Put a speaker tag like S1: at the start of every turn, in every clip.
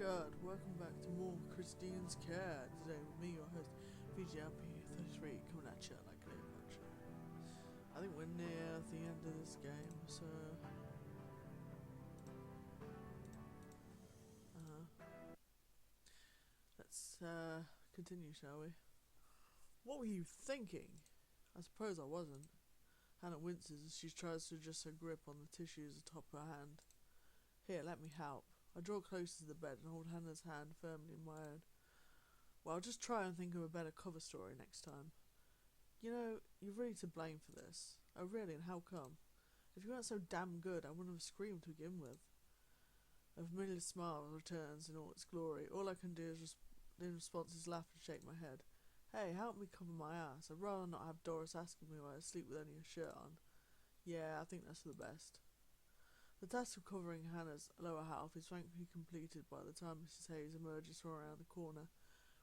S1: good? Welcome back to more Christine's Care. Today with me, your host, VGLP33, coming at you like a little bunch. I think we're near the end of this game, so... let's continue, shall we? What were you thinking? I suppose I wasn't. Hannah winces as she tries to adjust her grip on the tissues atop her hand. Here, let me help. I draw closer to the bed and hold Hannah's hand firmly in my own. Well, I'll just try and think of a better cover story next time. You know, you're really to blame for this. Oh really, and how come? If you weren't so damn good, I wouldn't have screamed to begin with. A familiar smile returns in all its glory. All I can do is in response is laugh and shake my head. Hey, help me cover my ass. I'd rather not have Doris asking me why I sleep with only a shirt on. Yeah, I think that's for the best. The task of covering Hannah's lower half is thankfully completed by the time Mrs. Hayes emerges from around the corner.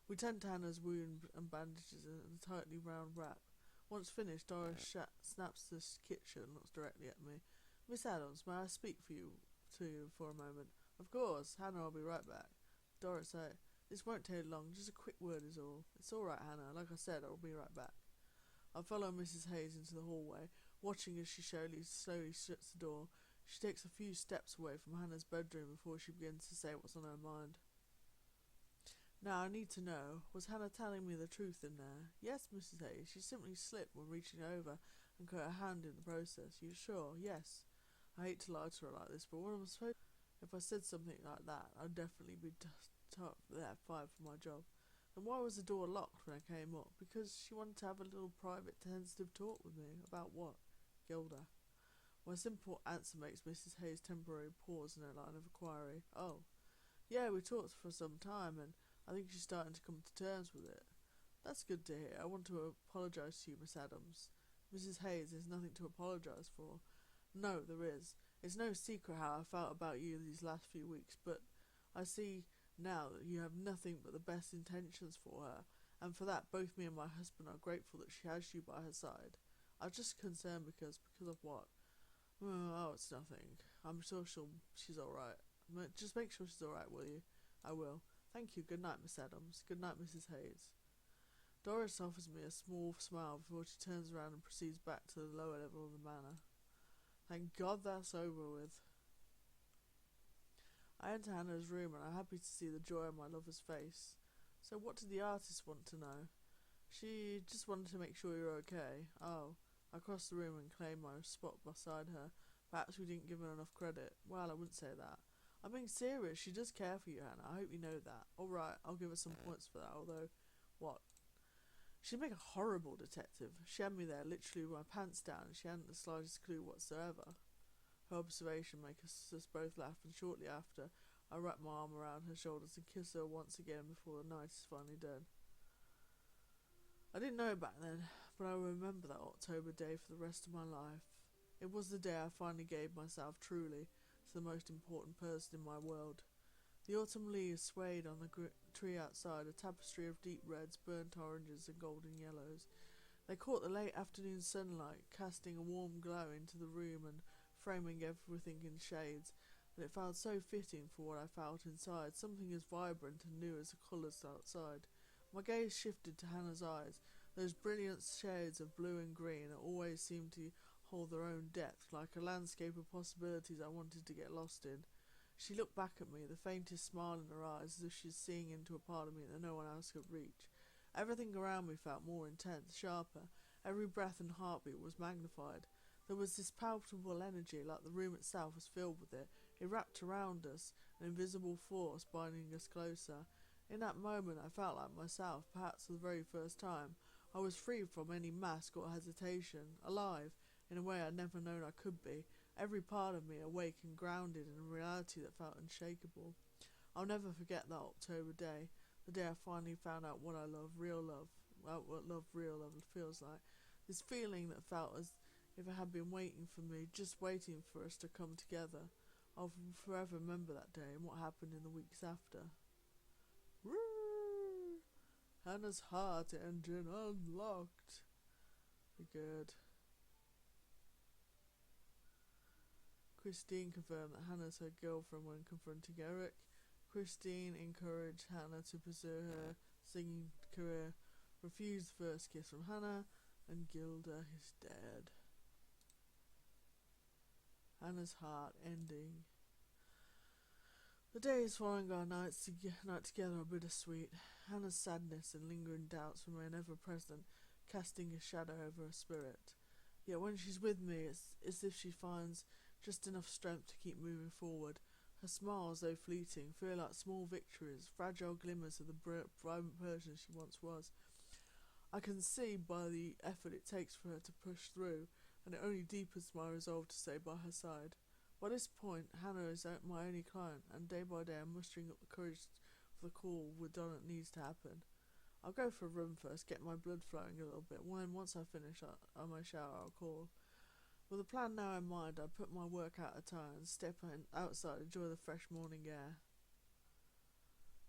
S1: We tend to Hannah's wound and bandages in a tightly round wrap. Once finished, Doris snaps the kitchen and looks directly at me. Miss Adams, may I speak to you for a moment? Of course, Hannah, I'll be right back. Doris said, this won't take long, just a quick word is all. It's all right, Hannah, like I said, I'll be right back. I follow Mrs. Hayes into the hallway, watching as she slowly shuts the door. She takes a few steps away from Hannah's bedroom before she begins to say what's on her mind. Now, I need to know, was Hannah telling me the truth in there? Yes, Mrs. Hayes, she simply slipped when reaching over and cut her hand in the process. You sure? Yes. I hate to lie to her like this, but what am I supposed to do? If I said something like that, I'd definitely be fired for my job. And why was the door locked when I came up? Because she wanted to have a little private, tentative talk with me. About what? Gilda. My simple answer makes Mrs. Hayes temporarily pause in her line of inquiry. Oh. Yeah, we talked for some time, and I think she's starting to come to terms with it. That's good to hear. I want to apologise to you, Miss Adams. Mrs. Hayes, there's nothing to apologise for. No, there is. It's no secret how I felt about you these last few weeks, but I see now that you have nothing but the best intentions for her, and for that both me and my husband are grateful that she has you by her side. I'm just concerned because of what? Oh, it's nothing. I'm sure she's alright. Just make sure she's alright, will you? I will. Thank you. Good night, Miss Adams. Good night, Mrs. Hayes. Doris offers me a small smile before she turns around and proceeds back to the lower level of the manor. Thank God that's over with. I enter Hannah's room and I'm happy to see the joy on my lover's face. So what did the artist want to know? She just wanted to make sure you're okay. Oh. I cross the room and claim my spot beside her. Perhaps we didn't give her enough credit. Well, I wouldn't say that. I'm being serious. She does care for you, Hannah. I hope you know that. Alright, I'll give her some points for that, although... What? She'd make a horrible detective. She had me there, literally with my pants down, and she hadn't the slightest clue whatsoever. Her observation made us both laugh, and shortly after, I wrap my arm around her shoulders and kiss her once again before the night is finally done. I didn't know back then, but I will remember that October day for the rest of my life. It was the day I finally gave myself truly to the most important person in my world. The autumn leaves swayed on the tree outside, a tapestry of deep reds, burnt oranges and golden yellows. They caught the late afternoon sunlight, casting a warm glow into the room and framing everything in shades, and it felt so fitting for what I felt inside, something as vibrant and new as the colours outside. My gaze shifted to Hannah's eyes. Those brilliant shades of blue and green that always seemed to hold their own depth, like a landscape of possibilities I wanted to get lost in. She looked back at me, the faintest smile in her eyes, as if she was seeing into a part of me that no one else could reach. Everything around me felt more intense, sharper. Every breath and heartbeat was magnified. There was this palpable energy, like the room itself was filled with it. It wrapped around us, an invisible force binding us closer. In that moment I felt like myself, perhaps for the very first time. I was free from any mask or hesitation, alive, in a way I'd never known I could be, every part of me awake and grounded in a reality that felt unshakable. I'll never forget that October day, the day I finally found out what I love, what real love feels like. This feeling that felt as if it had been waiting for me, just waiting for us to come together. I'll forever remember that day and what happened in the weeks after. Woo! Hannah's heart engine unlocked. Good. Christine confirmed that Hannah's her girlfriend when confronting Eric. Christine encouraged Hannah to pursue her singing career, refused the first kiss from Hannah, and Gilda is dead. Hannah's heart ending. The days following our night together are bittersweet. Hannah's sadness and lingering doubts remain ever present, casting a shadow over her spirit. Yet when she's with me, it's as if she finds just enough strength to keep moving forward. Her smiles, though fleeting, feel like small victories, fragile glimmers of the vibrant person she once was. I can see by the effort it takes for her to push through, and it only deepens my resolve to stay by her side. By this point, Hannah is my only client, and day by day I'm mustering up the courage for the call we're done it needs to happen. I'll go for a run first, get my blood flowing a little bit. Once I finish, I may shower, I'll call. With a plan now in mind, I put my work out attire and step outside, enjoy the fresh morning air.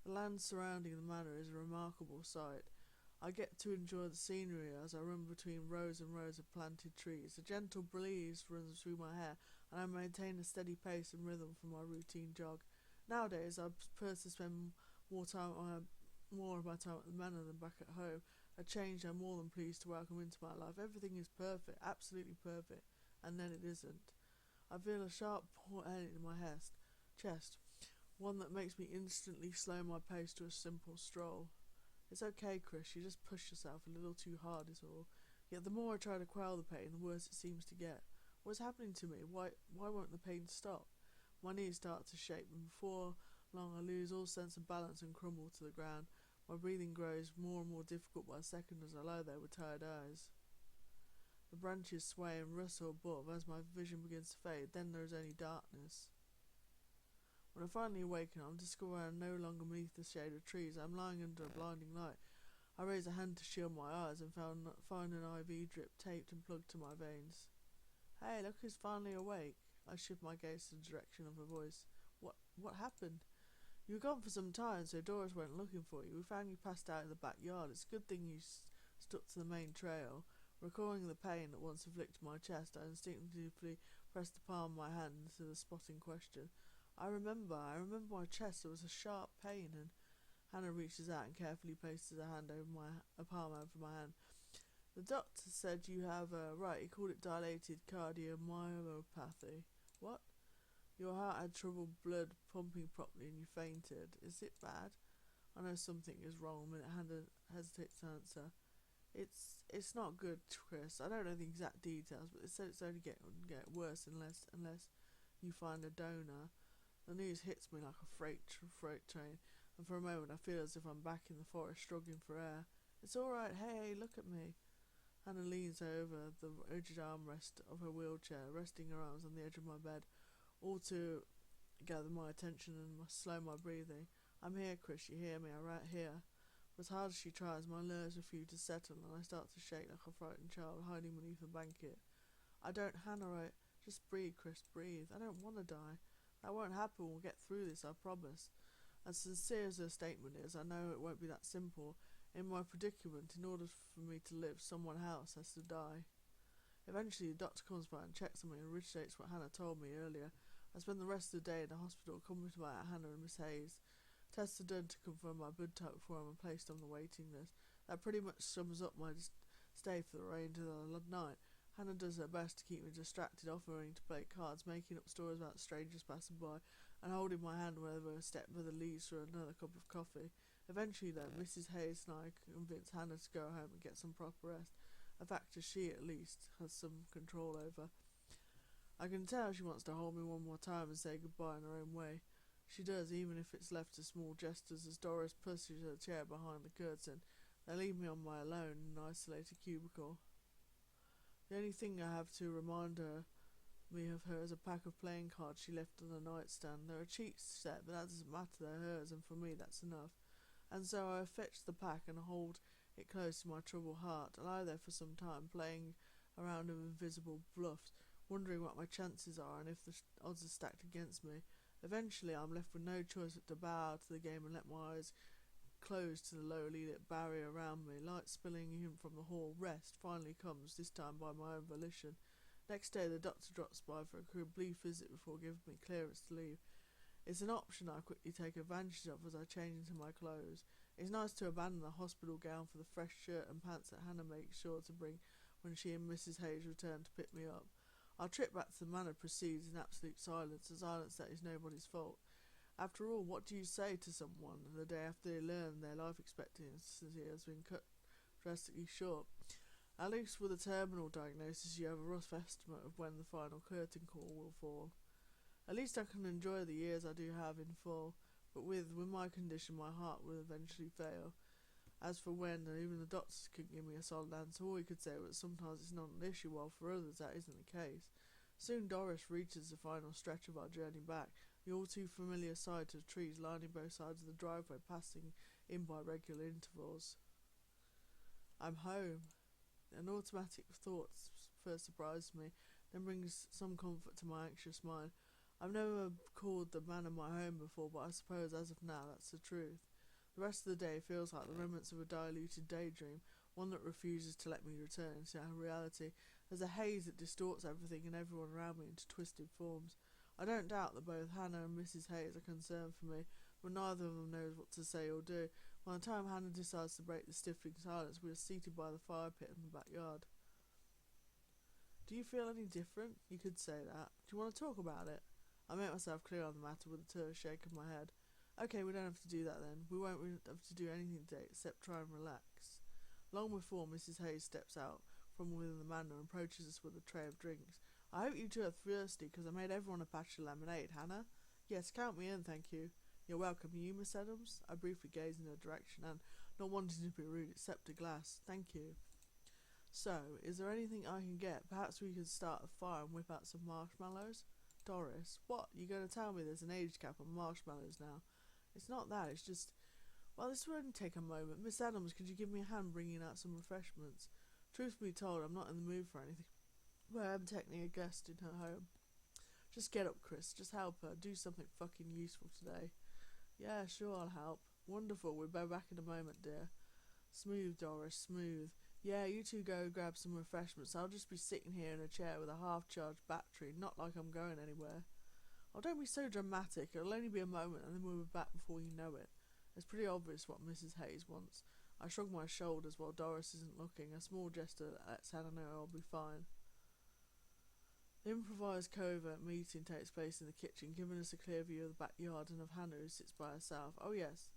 S1: The land surrounding the manor is a remarkable sight. I get to enjoy the scenery as I run between rows and rows of planted trees. A gentle breeze runs through my hair, and I maintain a steady pace and rhythm for my routine jog. Nowadays, I prefer to spend more of my time at the manor than back at home, a change I'm more than pleased to welcome into my life. Everything is perfect, absolutely perfect, and then it isn't. I feel a sharp pain in my chest, one that makes me instantly slow my pace to a simple stroll. It's okay, Chris, you just push yourself a little too hard is all. Yet the more I try to quell the pain, the worse it seems to get. What's happening to me? Why won't the pain stop? My knees start to shake, and before long I lose all sense of balance and crumble to the ground. My breathing grows more and more difficult by the second as I lie there with tired eyes. The branches sway and rustle above as my vision begins to fade, then there is only darkness. When I finally awaken, I'm discovering I'm no longer beneath the shade of trees. I'm lying under a blinding light. I raise a hand to shield my eyes and find an IV drip taped and plugged to my veins. Hey, look who's finally awake. I shift my gaze to the direction of her voice. What happened? You were gone for some time, so Doris went looking for you. We found you passed out in the backyard. It's a good thing you stuck to the main trail. Recalling the pain that once afflicted my chest, I instinctively pressed the palm of my hand to the spot in question. I remember my chest. There was a sharp pain, and Hannah reaches out and carefully places a palm over my hand. The doctor said you have he called it dilated cardiomyopathy. What? Your heart had trouble blood pumping properly and you fainted. Is it bad? I know something is wrong. A minute, Hannah hesitates to answer. It's not good, Chris. I don't know the exact details, but they said it's only get worse unless you find a donor. The news hits me like a freight train, and for a moment I feel as if I'm back in the forest struggling for air. It's all right. Hey, look at me. Hannah leans over the rigid armrest of her wheelchair, resting her arms on the edge of my bed, all to gather my attention and slow my breathing. I'm here, Chris. You hear me? I'm right here. But as hard as she tries, my nerves refuse to settle, and I start to shake like a frightened child hiding beneath a blanket. Hannah, just breathe, Chris, breathe. I don't want to die. That won't happen. We'll get through this, I promise. As sincere as her statement is, I know it won't be that simple. In my predicament, in order for me to live, someone else has to die. Eventually, the doctor comes by and checks on me and reiterates what Hannah told me earlier. I spend the rest of the day in the hospital, accompanied by Hannah and Miss Hayes. Tests are done to confirm my blood type before I'm placed on the waiting list. That pretty much sums up my stay for the remainder of the night. Hannah does her best to keep me distracted, offering to play cards, making up stories about strangers passing by, and holding my hand whenever a stepmother leaves for another cup of coffee. Eventually, though, Mrs. Hayes and I convince Hannah to go home and get some proper rest, a factor she, at least, has some control over. I can tell she wants to hold me one more time and say goodbye in her own way. She does, even if it's left to small gestures, as Doris pushes her chair behind the curtain. They leave me on my alone in an isolated cubicle. The only thing I have to remind me of her is a pack of playing cards she left on the nightstand. They're a cheap set, but that doesn't matter, they're hers, and for me that's enough. And so I fetch the pack and hold it close to my troubled heart. I lie there for some time, playing around with invisible bluffs, wondering what my chances are and if the odds are stacked against me. Eventually I'm left with no choice but to bow out of the game and let my eyes close to the lowly lit barrier around me. Light spilling in from the hall. Rest finally comes, this time by my own volition. Next day the doctor drops by for a brief visit before giving me clearance to leave. It's an option I quickly take advantage of as I change into my clothes. It's nice to abandon the hospital gown for the fresh shirt and pants that Hannah makes sure to bring when she and Mrs. Hayes return to pick me up. Our trip back to the manor proceeds in absolute silence, a silence that is nobody's fault. After all, what do you say to someone the day after they learn their life expectancy has been cut drastically short? At least with a terminal diagnosis, you have a rough estimate of when the final curtain call will fall. At least I can enjoy the years I do have in full, but with my condition, my heart will eventually fail. As for when, even the doctors couldn't give me a solid answer. All he could say was sometimes it's not an issue, while for others that isn't the case. Soon Doris reaches the final stretch of our journey back, the all too familiar sight of trees lining both sides of the driveway passing in by regular intervals. I'm home. An automatic thought first surprises me, then brings some comfort to my anxious mind. I've never called the manor my home before, but I suppose as of now that's the truth. The rest of the day feels like the remnants of a diluted daydream, one that refuses to let me return into reality. There's a haze that distorts everything and everyone around me into twisted forms. I don't doubt that both Hannah and Mrs. Hayes are concerned for me, but neither of them knows what to say or do. By the time Hannah decides to break the stifling silence, we are seated by the fire pit in the backyard. Do you feel any different? You could say that. Do you want to talk about it? I make myself clear on the matter with a terse shake of my head. Okay, we don't have to do that then. We won't have to do anything today except try and relax. Long before Mrs. Hayes steps out from within the manor and approaches us with a tray of drinks. I hope you two are thirsty, because I made everyone a patch of lemonade, Hannah. Yes, count me in, thank you. You're welcome. You, Miss Adams? I briefly gazed in her direction and, not wanting to be rude, accepted a glass. Thank you. So, is there anything I can get? Perhaps we could start a fire and whip out some marshmallows? Doris, what? You going to tell me there's an age cap on marshmallows now? It's not that, it's just... Well, this will only take a moment. Miss Adams, could you give me a hand bringing out some refreshments? Truth be told, I'm not in the mood for anything, but I am taking a guest in her home. Just get up, Chris. Just help her. Do something fucking useful today. Yeah, sure, I'll help. Wonderful. We'll be back in a moment, dear. Smooth, Doris, smooth. Yeah, you two go grab some refreshments. I'll just be sitting here in a chair with a half-charged battery, not like I'm going anywhere. Oh, don't be so dramatic. It'll only be a moment and then we'll be back before you know it. It's pretty obvious what Mrs. Hayes wants. I shrug my shoulders while Doris isn't looking, a small gesture that lets Hannah know I'll be fine. The improvised covert meeting takes place in the kitchen, giving us a clear view of the backyard and of Hannah, who sits by herself. Oh yes,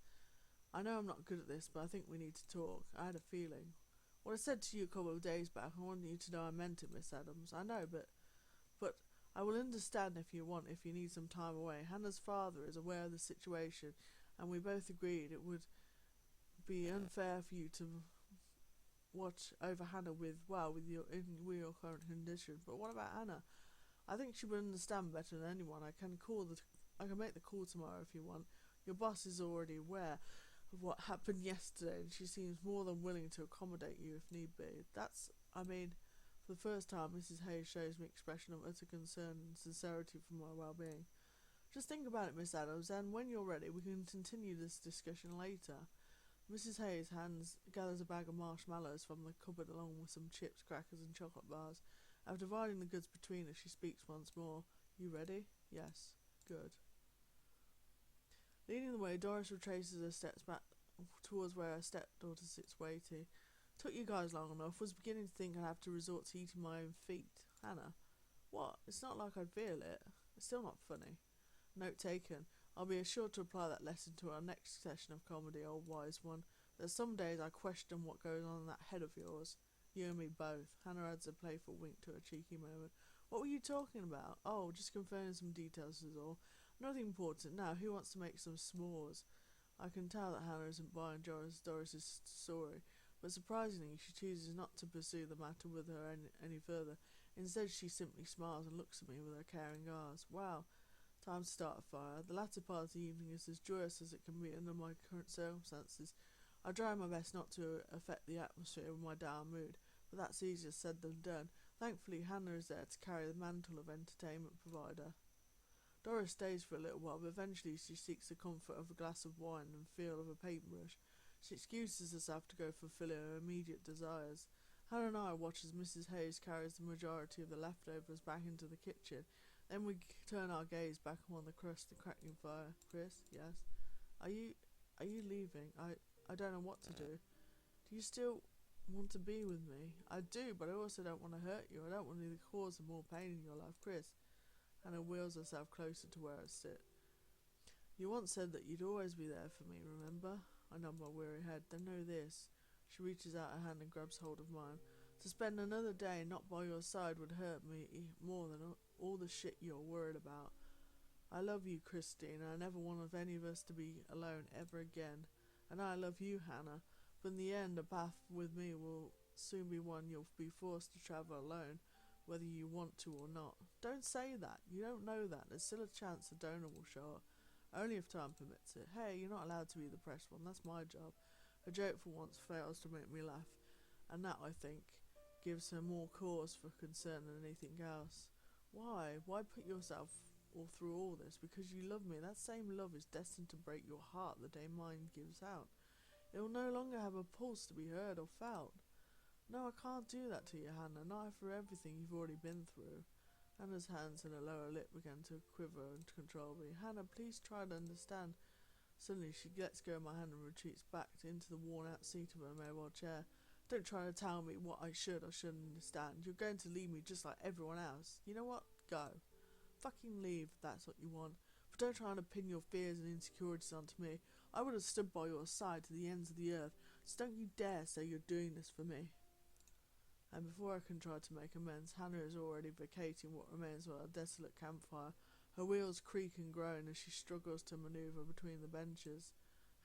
S1: I know I'm not good at this, but I think we need to talk. I had a feeling. What I said to you a couple of days back, I wanted you to know I meant it, Miss Adams. I know, but I will understand if you need some time away. Hannah's father is aware of the situation, and we both agreed it would be unfair for you to watch over Hannah with your current condition. But what about Hannah? I think she would understand better than anyone. I can make the call tomorrow if you want. Your boss is already aware of what happened yesterday, and she seems more than willing to accommodate you if need be. For the first time, Mrs. Hayes shows me expression of utter concern and sincerity for my well-being. Just think about it, Miss Adams, and when you're ready, we can continue this discussion later. Mrs. Hayes gathers a bag of marshmallows from the cupboard along with some chips, crackers and chocolate bars. After dividing the goods between us, she speaks once more. You ready? Yes. Good. Leading the way, Doris retraces her steps back towards where her stepdaughter sits waiting. Took you guys long enough. Was beginning to think I'd have to resort to eating my own feet. Hannah. What? It's not like I'd feel it. It's still not funny. Note taken. I'll be sure to apply that lesson to our next session of comedy, old wise one. There's some days I question what goes on in that head of yours. You and me both. Hannah adds a playful wink to her cheeky moment. What were you talking about? Oh, just confirming some details is all. Nothing important. Now, who wants to make some s'mores? I can tell that Hannah isn't buying Doris's story, but surprisingly she chooses not to pursue the matter with her any further. Instead, she simply smiles and looks at me with her caring eyes. Wow. Time to start a fire. The latter part of the evening is as joyous as it can be under my current circumstances. I try my best not to affect the atmosphere with my down mood, but that's easier said than done. Thankfully, Hannah is there to carry the mantle of entertainment provider. Doris stays for a little while, but eventually she seeks the comfort of a glass of wine and feel of a paintbrush. She excuses herself to go fulfill her immediate desires. Hannah and I watch as Mrs. Hayes carries the majority of the leftovers back into the kitchen. Then we turn our gaze back on the crust, the crackling fire. Chris, yes? Are you leaving? I don't know what to do. Do you still want to be with me? I do, but I also don't want to hurt you. I don't want to be the cause of more pain in your life, Chris. Hannah wheels herself closer to where I sit. You once said that you'd always be there for me, remember? I nod my weary head. Then know this. She reaches out her hand and grabs hold of mine. To spend another day not by your side would hurt me more than all the shit you're worried about. I love you, Christine, and I never want any of us to be alone ever again. And I love you, Hannah. But in the end, a path with me will soon be one you'll be forced to travel alone, whether you want to or not. Don't say that. You don't know that. There's still a chance a donor will show up. Only if time permits it. Hey, you're not allowed to be the depressed one. That's my job. A joke for once fails to make me laugh. And that, I think, gives her more cause for concern than anything else. Why? Why put yourself through all this? Because you love me. That same love is destined to break your heart the day mine gives out. It will no longer have a pulse to be heard or felt. No, I can't do that to you, Hannah, not after everything you've already been through. Hannah's hands and her lower lip began to quiver uncontrollably. Hannah, please try to understand. Suddenly she lets go of my hand and retreats back into the worn-out seat of her mobile chair. Don't try to tell me what I should or shouldn't understand. You're going to leave me just like everyone else. You know what? Go. Fucking leave if that's what you want. But don't try to pin your fears and insecurities onto me. I would have stood by your side to the ends of the earth. So don't you dare say you're doing this for me. And before I can try to make amends, Hannah is already vacating what remains of our desolate campfire. Her wheels creak and groan as she struggles to manoeuvre between the benches.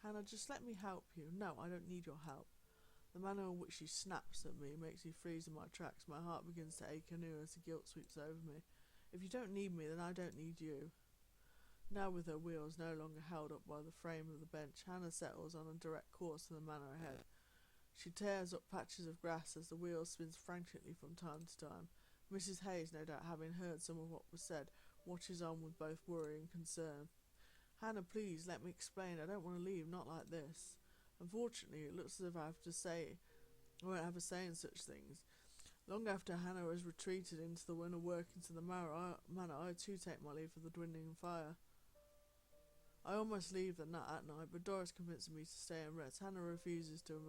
S1: Hannah, just let me help you. No, I don't need your help. The manner in which she snaps at me makes me freeze in my tracks. My heart begins to ache anew as the guilt sweeps over me. If you don't need me, then I don't need you. Now with her wheels no longer held up by the frame of the bench, Hannah settles on a direct course to the manor ahead. She tears up patches of grass as the wheel spins frantically from time to time. Mrs. Hayes, no doubt having heard some of what was said, watches on with both worry and concern. Hannah, please, let me explain. I don't want to leave, not like this. Unfortunately, it looks as if I won't have a say in such things. Long after Hannah has retreated into the inner workings of the manor, I too take my leave of the dwindling fire. I almost leave at night, but Doris convinces me to stay and rest. Hannah refuses to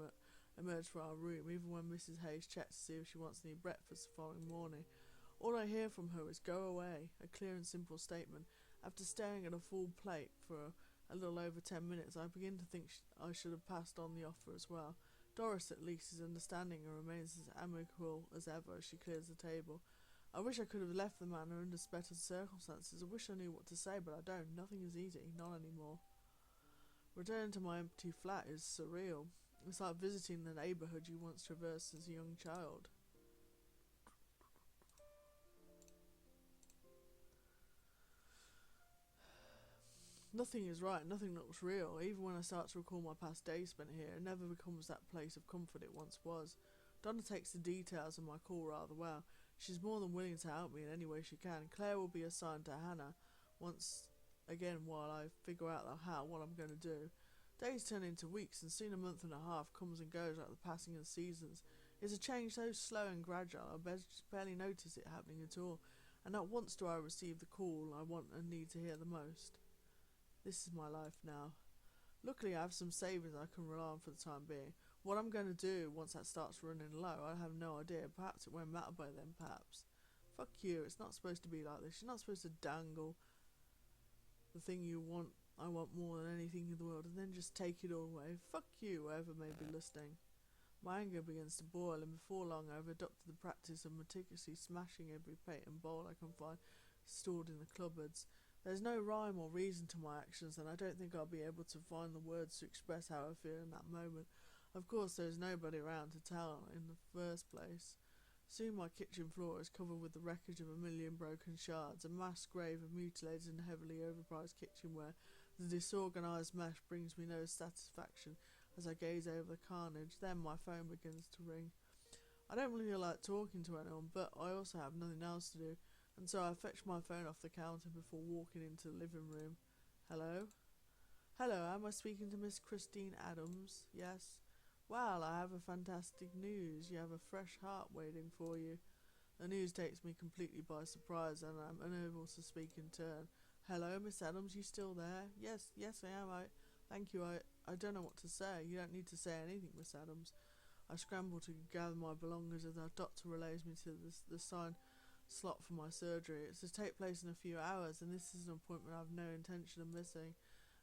S1: emerge from our room, even when Mrs. Hayes checks to see if she wants any breakfast the following morning. All I hear from her is "go away," a clear and simple statement. After staring at a full plate for a little over 10 minutes, I begin to think I should have passed on the offer as well. Doris, at least, is understanding and remains as amicable as ever as she clears the table. I wish I could have left the manor under better circumstances. I wish I knew what to say, but I don't. Nothing is easy, not anymore. Returning to my empty flat is surreal. It's like visiting the neighbourhood you once traversed as a young child. Nothing is right, nothing looks real. Even when I start to recall my past days spent here, it never becomes that place of comfort it once was. Donna takes the details of my call rather well. She's more than willing to help me in any way she can. Claire will be assigned to Hannah once again while I figure out what I'm going to do. Days turn into weeks, and soon a month and a half comes and goes like the passing of seasons. It's a change so slow and gradual, I barely notice it happening at all, and not once do I receive the call I want and need to hear the most. This is my life now. Luckily, I have some savings I can rely on for the time being. What I'm going to do once that starts running low, I have no idea. Perhaps it won't matter by then, perhaps. Fuck you, it's not supposed to be like this. You're not supposed to dangle the thing you want, I want more than anything in the world, and then just take it all away. Fuck you, whoever may be listening. My anger begins to boil, and before long I've adopted the practice of meticulously smashing every plate and bowl I can find stored in the cupboards. There's no rhyme or reason to my actions, and I don't think I'll be able to find the words to express how I feel in that moment. Of course, there's nobody around to tell in the first place. Soon my kitchen floor is covered with the wreckage of a million broken shards, a mass grave of mutilated and heavily overpriced kitchenware. The disorganised mess brings me no satisfaction as I gaze over the carnage. Then my phone begins to ring. I don't really like talking to anyone, but I also have nothing else to do, and so I fetched my phone off the counter before walking into the living room. Hello? Hello, am I speaking to Miss Christine Adams? Yes. Well, I have a fantastic news. You have a fresh heart waiting for you. The news takes me completely by surprise, and I'm unable to speak in turn. Hello, Miss Adams, you still there? Yes, I am. Thank you. I don't know what to say. You don't need to say anything, Miss Adams. I scramble to gather my belongings as our doctor relays me to the sign slot for my surgery. It's to take place in a few hours, and this is an appointment I have no intention of missing.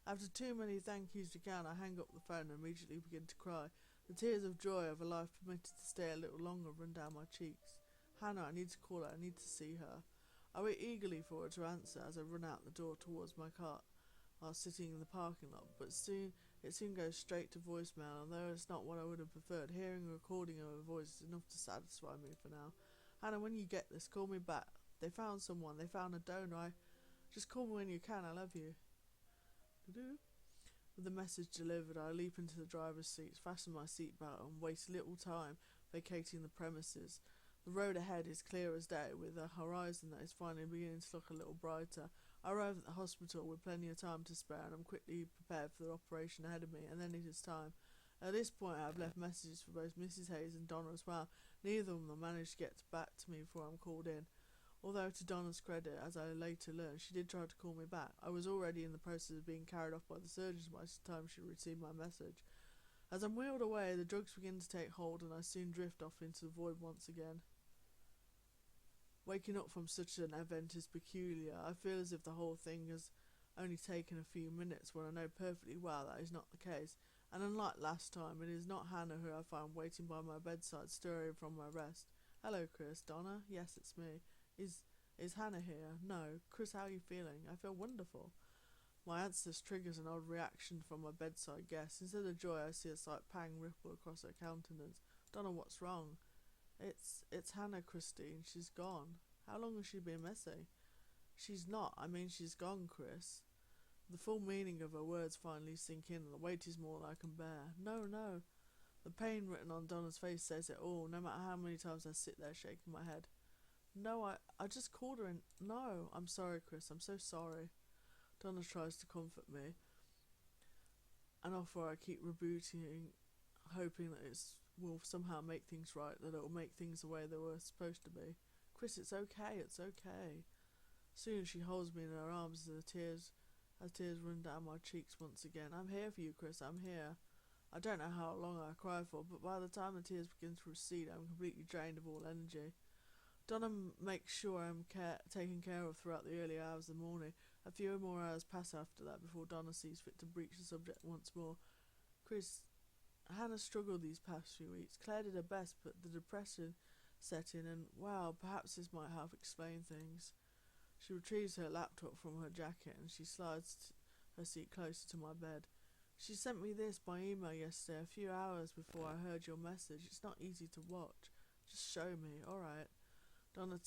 S1: After too many thank yous to count, I hang up the phone and immediately begin to cry. The tears of joy of a life permitted to stay a little longer run down my cheeks. Hannah, I need to call her. I need to see her. I wait eagerly for her to answer as I run out the door towards my car. I was sitting in the parking lot, but it soon goes straight to voicemail, and though it's not what I would have preferred, hearing a recording of her voice is enough to satisfy me for now. Hannah, when you get this, call me back. They found someone. They found a donor. Just call me when you can. I love you. With the message delivered, I leap into the driver's seat, fasten my seatbelt, and waste little time vacating the premises. The road ahead is clear as day, with a horizon that is finally beginning to look a little brighter. I arrive at the hospital with plenty of time to spare, and I'm quickly prepared for the operation ahead of me, and then it is time. At this point, I have left messages for both Mrs. Hayes and Donna as well. Neither of them managed to get back to me before I'm called in. Although, to Donna's credit, as I later learned, she did try to call me back, I was already in the process of being carried off by the surgeons by the time she received my message. As I'm wheeled away, the drugs begin to take hold, and I soon drift off into the void once again. Waking up from such an event is peculiar. I feel as if the whole thing has only taken a few minutes, when I know perfectly well that is not the case, and unlike last time, it is not Hannah who I found waiting by my bedside, stirring from my rest. Hello, Chris. Donna? Yes, it's me. Is Hannah here? No. Chris, how are you feeling? I feel wonderful. My answer triggers an odd reaction from my bedside guest. Instead of joy, I see a slight pang ripple across her countenance. Donna, what's wrong? It's Hannah, Christine. She's gone. How long has she been missing? She's not. I mean, she's gone, Chris. The full meaning of her words finally sink in, and the weight is more than I can bear. No. The pain written on Donna's face says it all, no matter how many times I sit there shaking my head. No, I just called her in. No, I'm sorry, Chris. I'm so sorry. Donna tries to comfort me, and offer I keep rebooting, hoping that it will somehow make things right, that it will make things the way they were supposed to be. Chris, it's okay. Soon she holds me in her arms as tears run down my cheeks once again. I'm here for you, Chris. I'm here. I don't know how long I cry for, but by the time the tears begin to recede, I'm completely drained of all energy. Donna makes sure I'm taken care of throughout the early hours of the morning. A few more hours pass after that before Donna sees fit to breach the subject once more. Chris, Hannah struggled these past few weeks. Claire did her best, but the depression set in, and, wow, perhaps this might help explain things. She retrieves her laptop from her jacket, and she slides her seat closer to my bed. She sent me this by email yesterday, a few hours before I heard your message. It's not easy to watch. Just show me. All right. Donna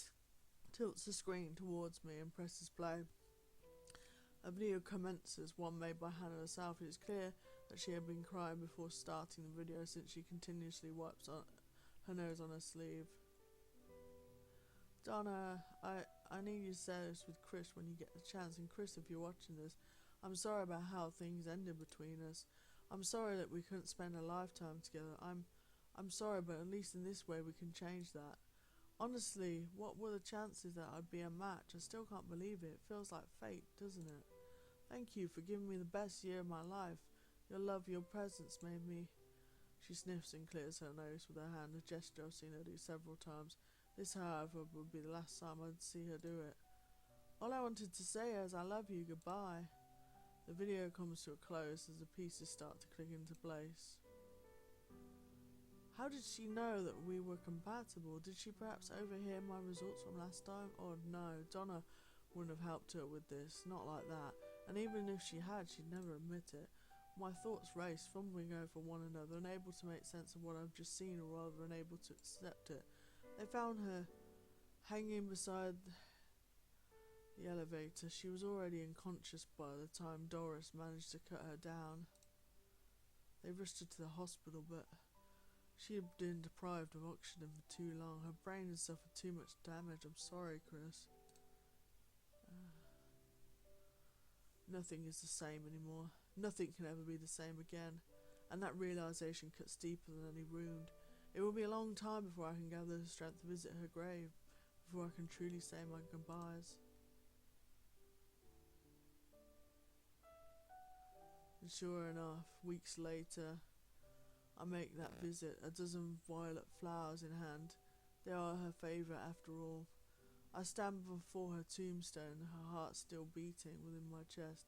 S1: tilts the screen towards me and presses play. A video commences, one made by Hannah herself. It is clear that she had been crying before starting the video, since she continuously wipes her nose on her sleeve. Donna, I need you to say this with Chris when you get the chance. And Chris, if you're watching this, I'm sorry about how things ended between us. I'm sorry that we couldn't spend a lifetime together. I'm sorry, but at least in this way we can change that. Honestly, what were the chances that I'd be a match? I still can't believe it. It feels like fate, doesn't it? Thank you for giving me the best year of my life. Your love, your presence made me... She sniffs and clears her nose with her hand, a gesture I've seen her do several times. This, however, would be the last time I'd see her do it. All I wanted to say is I love you, goodbye. The video comes to a close as the pieces start to click into place. How did she know that we were compatible? Did she perhaps overhear my results from last time? Oh no, Donna wouldn't have helped her with this, not like that. And even if she had, she'd never admit it. My thoughts raced, fumbling over one another, unable to make sense of what I've just seen, or rather unable to accept it. They found her hanging beside the elevator. She was already unconscious by the time Doris managed to cut her down. They rushed her to the hospital, but she had been deprived of oxygen for too long. Her brain had suffered too much damage. I'm sorry, Chris. Nothing is the same anymore. Nothing can ever be the same again. And that realization cuts deeper than any wound. It will be a long time before I can gather the strength to visit her grave. before I can truly say my goodbyes. And sure enough, weeks later, I make that visit, a dozen violet flowers in hand. They are her favourite after all. I stand before her tombstone, her heart still beating within my chest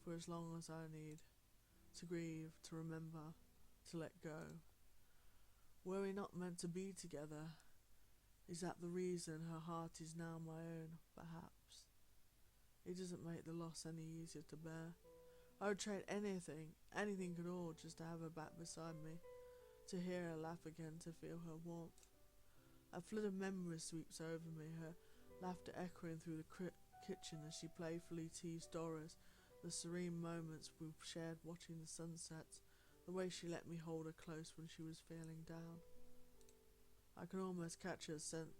S1: for as long as I need. To grieve, to remember, to let go. Were we not meant to be together? Is that the reason her heart is now my own, perhaps? It doesn't make the loss any easier to bear. I would trade anything at all, just to have her back beside me, to hear her laugh again, to feel her warmth. A flood of memories sweeps over me, her laughter echoing through the kitchen as she playfully teased Doris, the serene moments we shared watching the sunsets, the way she let me hold her close when she was feeling down. I can almost catch her scent,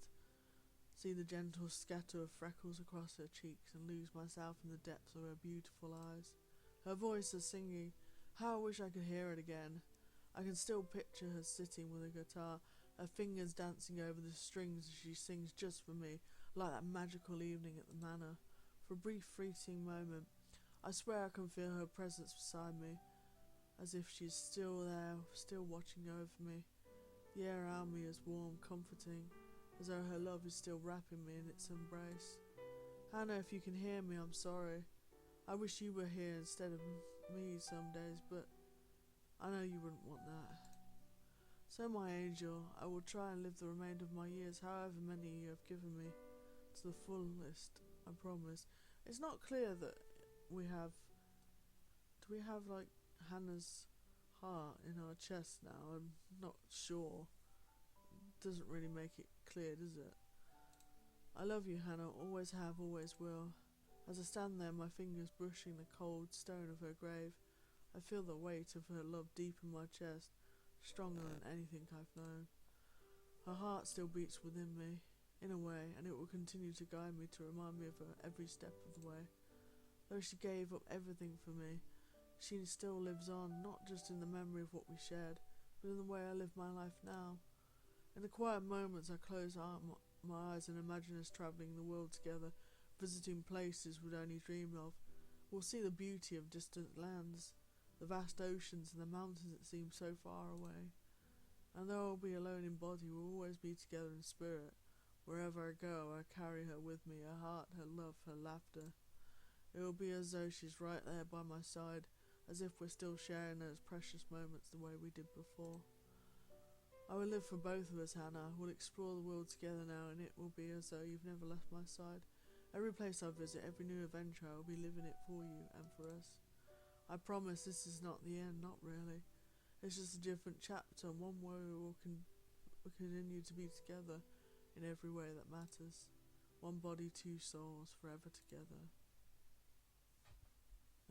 S1: see the gentle scatter of freckles across her cheeks, and lose myself in the depths of her beautiful eyes. Her voice is singing. How I wish I could hear it again. I can still picture her sitting with a guitar, her fingers dancing over the strings as she sings just for me, like that magical evening at the manor. For a brief fleeting moment, I swear I can feel her presence beside me, as if she's still there, still watching over me. The air around me is warm, comforting, as though her love is still wrapping me in its embrace. Hannah, if you can hear me, I'm sorry. I wish you were here instead of me some days, but I know you wouldn't want that. So, my angel, I will try and live the remainder of my years, however many you have given me, to the fullest, I promise. It's not clear that we have... Do we have, like, Hannah's heart in our chest now? I'm not sure. It doesn't really make it clear, does it? I love you, Hannah, always have, always will. As I stand there, my fingers brushing the cold stone of her grave, I feel the weight of her love deep in my chest, stronger than anything I've known. Her heart still beats within me, in a way, and it will continue to guide me, to remind me of her every step of the way. Though she gave up everything for me, she still lives on, not just in the memory of what we shared, but in the way I live my life now. In the quiet moments, I close my eyes and imagine us travelling the world together, visiting places we'd only dreamed of. We'll see the beauty of distant lands, the vast oceans and the mountains that seem so far away. And though I'll be alone in body, we'll always be together in spirit. Wherever I go, I carry her with me, her heart, her love, her laughter. It will be as though she's right there by my side, as if we're still sharing those precious moments the way we did before. I will live for both of us, Hannah. We'll explore the world together now, and it will be as though you've never left my side. Every place I visit, every new adventure, I will be living it for you and for us. I promise this is not the end, not really. It's just a different chapter, one where we will continue to be together in every way that matters. One body, two souls, forever together.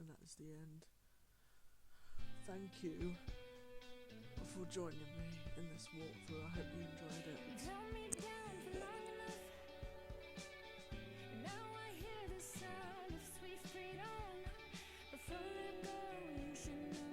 S1: And that is the end. Thank you for joining me in this walkthrough. I hope you enjoyed it.
S2: Tell me down for long enough. Now I hear the sound of sweet freedom. Before I go, you should know.